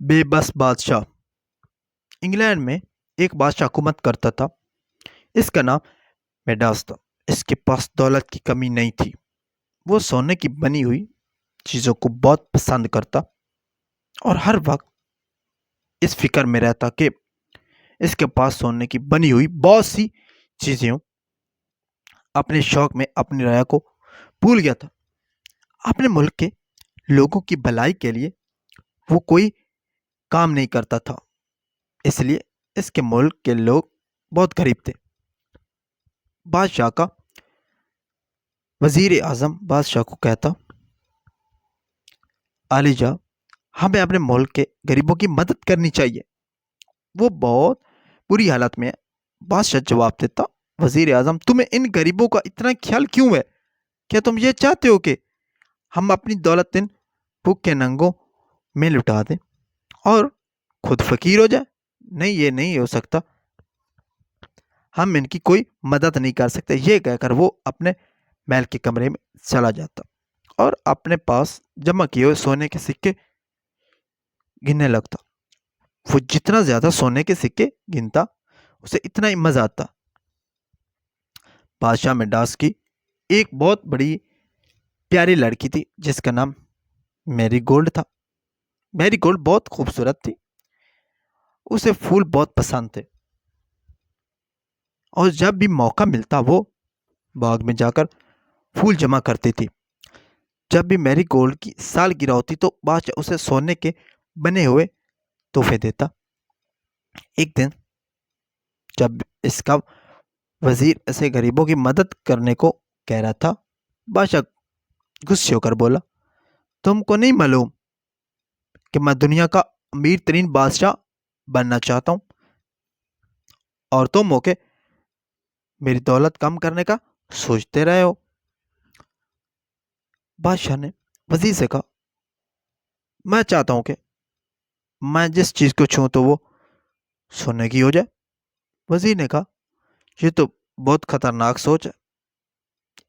بے بس بادشاہ۔ انگلینڈ میں ایک بادشاہ حکومت کرتا تھا۔ اس کا نام میڈاس تھا۔ اس کے پاس دولت کی کمی نہیں تھی۔ وہ سونے کی بنی ہوئی چیزوں کو بہت پسند کرتا اور ہر وقت اس فکر میں رہتا کہ اس کے پاس سونے کی بنی ہوئی بہت سی چیزیں ہوں۔ اپنے شوق میں اپنی رعایا کو بھول گیا تھا۔ اپنے ملک کے لوگوں کی بھلائی کے لیے وہ کوئی کام نہیں کرتا تھا، اس لیے اس کے ملک کے لوگ بہت غریب تھے۔ بادشاہ کا وزیر اعظم بادشاہ کو کہتا، عالی جا، ہمیں اپنے ملک کے غریبوں کی مدد کرنی چاہیے، وہ بہت بری حالت میں ہے۔ بادشاہ جواب دیتا، وزیر اعظم، تمہیں ان غریبوں کا اتنا خیال کیوں ہے؟ کیا تم یہ چاہتے ہو کہ ہم اپنی دولت ان بھوکے ننگوں میں لٹا دیں اور خود فقیر ہو جائیں؟ نہیں، یہ نہیں ہو سکتا، ہم ان کی کوئی مدد نہیں کر سکتے۔ یہ کہہ کر وہ اپنے محل کے کمرے میں چلا جاتا اور اپنے پاس جمع کیے ہوئے سونے کے سکے گننے لگتا۔ وہ جتنا زیادہ سونے کے سکے گنتا اسے اتنا ہی مزہ آتا۔ بادشاہ میڈاس کی ایک بہت بڑی پیاری لڑکی تھی جس کا نام میری گولڈ تھا۔ میری گولڈ بہت خوبصورت تھی، اسے پھول بہت پسند تھے اور جب بھی موقع ملتا وہ باغ میں جا کر پھول جمع کرتی تھی۔ جب بھی میری گولڈ کی سالگرہ ہوتی تو بادشاہ اسے سونے کے بنے ہوئے تحفے دیتا۔ ایک دن جب اس کا وزیر اسے غریبوں کی مدد کرنے کو کہہ رہا تھا، بادشاہ غصے ہو کر بولا، تم کو نہیں معلوم کہ میں دنیا کا امیر ترین بادشاہ بننا چاہتا ہوں اور تم ہو کہ میری دولت کم کرنے کا سوچتے رہے ہو؟ بادشاہ نے وزیر سے کہا، میں چاہتا ہوں کہ میں جس چیز کو چھوں تو وہ سونے کی ہو جائے۔ وزیر نے کہا، یہ تو بہت خطرناک سوچ ہے،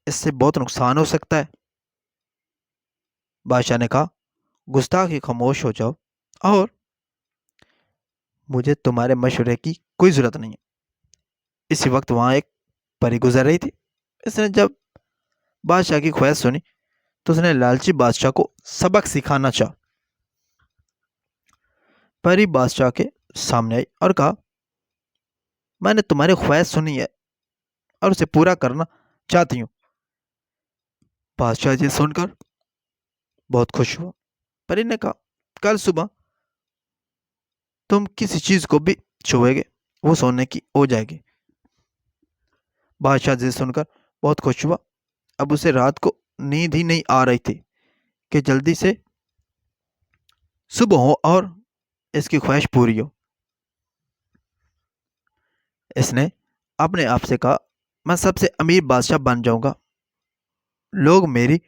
اس سے بہت نقصان ہو سکتا ہے۔ بادشاہ نے کہا، گستاخی، خاموش ہو جاؤ اور مجھے تمہارے مشورے کی کوئی ضرورت نہیں ہے۔ اسی وقت وہاں ایک پری گزر رہی تھی۔ اس نے جب بادشاہ کی خواہش سنی تو اس نے لالچی بادشاہ کو سبق سکھانا چاہا۔ پری بادشاہ کے سامنے آئی اور کہا، میں نے تمہاری خواہش سنی ہے اور اسے پورا کرنا چاہتی ہوں۔ بادشاہ جی سن کر بہت خوش ہوا۔ پری نے کہا، کل صبح تم کسی چیز کو بھی چھوئے گے وہ سونے کی ہو جائے گی۔ بادشاہ جی سن کر بہت خوش ہوا۔ اب اسے رات کو نیند ہی نہیں آ رہی تھی کہ جلدی سے صبح ہو اور اس کی خواہش پوری ہو۔ اس نے اپنے آپ سے کہا، میں سب سے امیر بادشاہ بن جاؤں گا، لوگ میری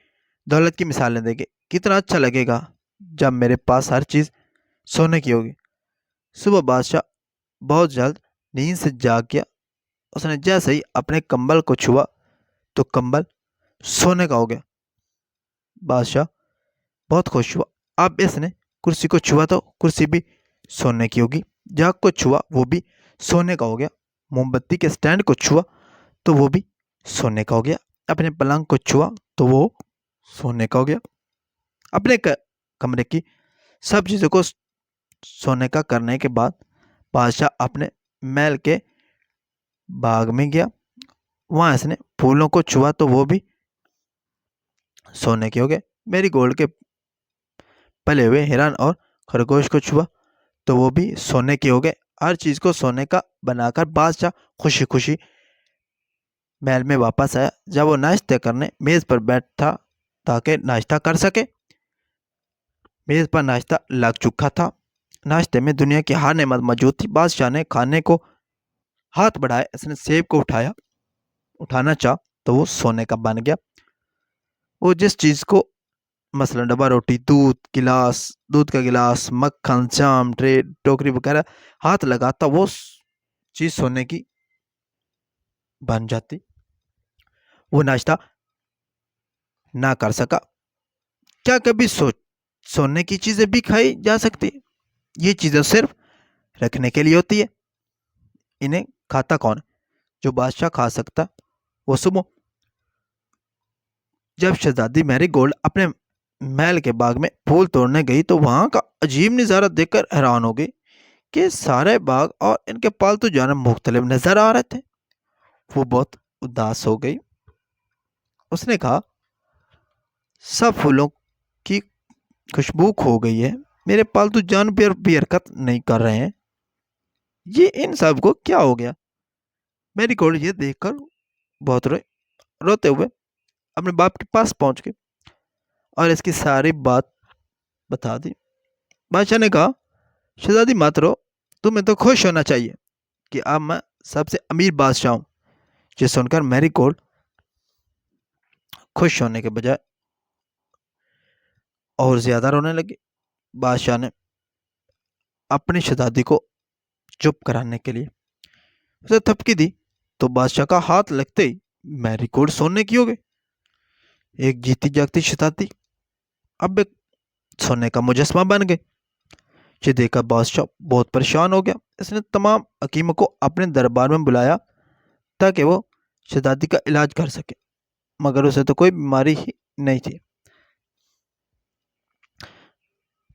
دولت کی مثالیں دیں گے، کتنا اچھا لگے گا جب میرے پاس ہر چیز سونے کی ہوگی۔ صبح بادشاہ بہت جلد نیند سے جاگ گیا۔ اس نے جیسے ہی اپنے کمبل کو چھوا تو کمبل سونے کا ہو گیا۔ بادشاہ بہت خوش ہوا۔ اب اس نے کرسی کو چھوا تو کرسی بھی سونے کی ہوگی، جاگ کو چھوا وہ بھی سونے کا ہو گیا، موم بتی کے سٹینڈ کو چھوا تو وہ بھی سونے کا ہو گیا، اپنے پلنگ کو چھوا تو وہ سونے کا ہو گیا۔ اپنے کمرے کی سب چیزوں کو سونے کا کرنے کے بعد بادشاہ اپنے محل کے باغ میں گیا۔ وہاں اس نے پھولوں کو چھوا تو وہ بھی سونے کے ہو گئے۔ میری گولڈ کے پلے ہوئے ہرن اور خرگوش کو چھوا تو وہ بھی سونے کے ہو گئے۔ ہر چیز کو سونے کا بنا کر بادشاہ خوشی خوشی محل میں واپس آیا۔ جب وہ ناشتہ کرنے میز پر بیٹھا تاکہ ناشتہ کر سکے، میز پر ناشتہ لگ چکا تھا۔ ناشتے میں دنیا کی ہر نعمت موجود تھی۔ بادشاہ نے کھانے کو ہاتھ بڑھائے، اس نے سیب کو اٹھانا چاہا تو وہ سونے کا بن گیا۔ وہ جس چیز کو مثلا ڈبہ روٹی، دودھ کا گلاس، مکھن، جام، ٹرے، ٹوکری وغیرہ ہاتھ لگاتا وہ چیز سونے کی بن جاتی۔ وہ ناشتہ نہ کر سکا۔ کیا کبھی سونے کی چیزیں بھی کھائی جا سکتی؟ یہ چیزیں صرف رکھنے کے لیے ہوتی ہے، انہیں کھاتا کون ہے؟ جو بادشاہ کھا سکتا وہ سمو۔ جب شہزادی میری گولڈ اپنے محل کے باغ میں پھول توڑنے گئی تو وہاں کا عجیب نظارہ دیکھ کر حیران ہو گئی کہ سارے باغ اور ان کے پالتو جانور مختلف نظر آ رہے تھے۔ وہ بہت اداس ہو گئی۔ اس نے کہا، سب پھولوں کی خوشبو کھو گئی ہے، میرے پالتو جانور بھی حرکت نہیں کر رہے ہیں، یہ ان سب کو کیا ہو گیا؟ میری گولڈ یہ دیکھ کر بہت روتے ہوئے اپنے باپ کے پاس پہنچ گئی اور اس کی ساری بات بتا دی۔ بادشاہ نے کہا، شہزادی مت رو، تمہیں تو خوش ہونا چاہیے کہ اب میں سب سے امیر بادشاہ ہوں۔ یہ سن کر میری گولڈ خوش ہونے کے بجائے اور زیادہ رونے لگی۔ بادشاہ نے اپنی شہزادی کو چپ کرانے کے لیے اسے تھپکی دی تو بادشاہ کا ہاتھ لگتے ہی میری گولڈ سونے کی ہو گئی۔ ایک جیتی جاگتی شہزادی اب ایک سونے کا مجسمہ بن گئی۔ یہ دیکھ کر بادشاہ بہت پریشان ہو گیا۔ اس نے تمام حکیموں کو اپنے دربار میں بلایا تاکہ وہ شہزادی کا علاج کر سکے، مگر اسے تو کوئی بیماری ہی نہیں تھی۔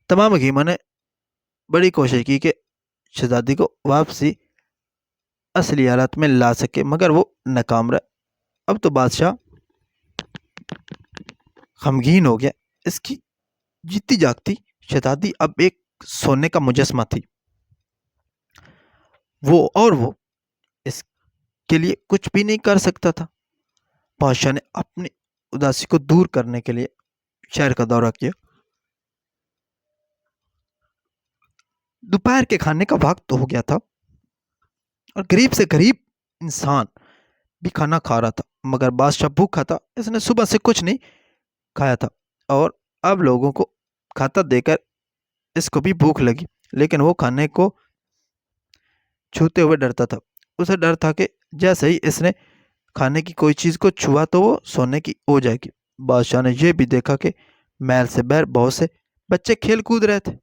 تمام حکیموں نے بڑی کوشش کی کہ شہزادی کو واپسی اصلی حالت میں لا سکے، مگر وہ ناکام رہے۔ اب تو بادشاہ غمگین ہو گیا۔ اس کی جیتی جاگتی شہزادی اب ایک سونے کا مجسمہ تھی، وہ اس کے لیے کچھ بھی نہیں کر سکتا تھا۔ بادشاہ نے اپنی اداسی کو دور کرنے کے لیے شہر کا دورہ کیا۔ دوپہر کے کھانے کا وقت ہو گیا تھا اور غریب سے غریب انسان بھی کھانا کھا رہا تھا، مگر بادشاہ بھوکا تھا۔ اس نے صبح سے کچھ نہیں کھایا تھا اور اب لوگوں کو کھاتا دے کر اس کو بھی بھوک لگی، لیکن وہ کھانے کو چھوتے ہوئے ڈرتا تھا۔ اسے ڈر تھا کہ جیسے ہی اس نے کھانے کی کوئی چیز کو چھوا تو وہ سونے کی ہو جائے گی۔ بادشاہ نے یہ بھی دیکھا کہ محل سے باہر بہت سے بچے کھیل کود رہے تھے۔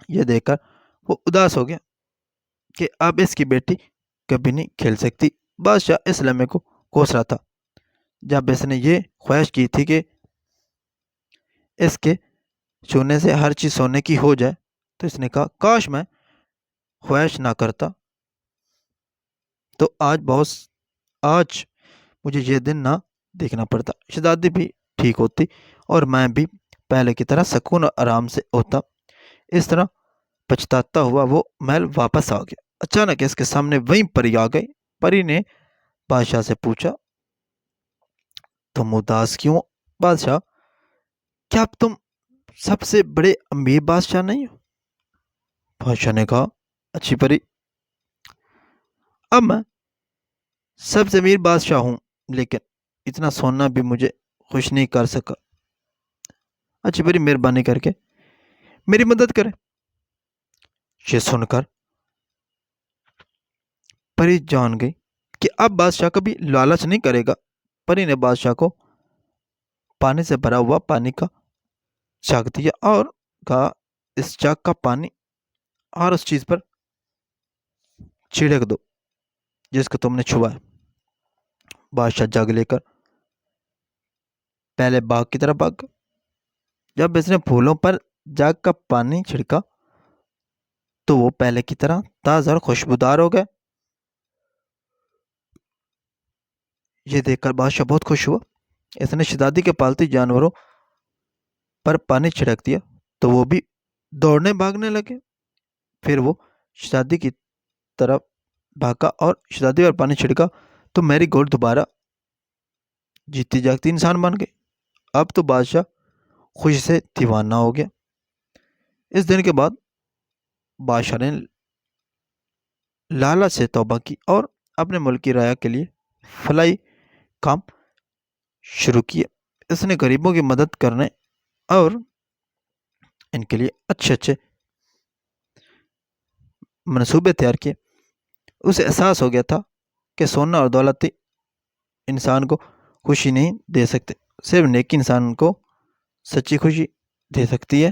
یہ دیکھ کر وہ اداس ہو گیا کہ اب اس کی بیٹی کبھی نہیں کھیل سکتی۔ بادشاہ اس لمحے کو کوس رہا تھا جب اس نے یہ خواہش کی تھی کہ اس کے چھونے سے ہر چیز سونے کی ہو جائے، تو اس نے کہا، کاش میں خواہش نہ کرتا تو آج مجھے یہ دن نہ دیکھنا پڑتا، شہزادی بھی ٹھیک ہوتی اور میں بھی پہلے کی طرح سکون اور آرام سے ہوتا۔ اس طرح پچھتاتا ہوا وہ محل واپس آ گیا۔ اچانک اس کے سامنے وہیں پری آ گئی۔ پری نے بادشاہ سے پوچھا، تم اداس کیوں؟ بادشاہ، کیا تم سب سے بڑے امیر بادشاہ نہیں ہو؟ بادشاہ نے کہا، اچھی پری، اب میں سب سے امیر بادشاہ ہوں، لیکن اتنا سونا بھی مجھے خوش نہیں کر سکا۔ اچھی پری، مہربانی کر کے میری مدد کرے۔ یہ سن کر پری جان گئی کہ اب بادشاہ کبھی لالچ نہیں کرے گا۔ پری نے بادشاہ کو پانی سے بھرا ہوا پانی کا جگ دیا اور کہا، اس جگ کا پانی اور اس چیز پر چھڑک دو جس کو تم نے چھوا ہے۔ بادشاہ جگ لے کر پہلے باغ کی طرف بھاگ گیا۔ جب اس نے پھولوں پر جگ کا پانی چھڑکا تو وہ پہلے کی طرح تازہ اور خوشبودار ہو گئے۔ یہ دیکھ کر بادشاہ بہت خوش ہوا۔ اس نے شہزادی کے پالتو جانوروں پر پانی چھڑک دیا تو وہ بھی دوڑنے بھاگنے لگے۔ پھر وہ شہزادی کی طرف بھاگا اور شہزادی پر پانی چھڑکا تو میری گولڈ دوبارہ جیتی جاگتی انسان بن گئی۔ اب تو بادشاہ خوشی سے دیوانہ ہو گیا۔ اس دن کے بعد بادشاہ نے لالچ سے توبہ کی اور اپنے ملک کی رعایا کے لیے فلاحی کام شروع کیے۔ اس نے غریبوں کی مدد کرنے اور ان کے لیے اچھے منصوبے تیار کیے۔ اسے احساس ہو گیا تھا کہ سونا اور دولت انسان کو خوشی نہیں دے سکتے، صرف نیکی انسان کو سچی خوشی دے سکتی ہے۔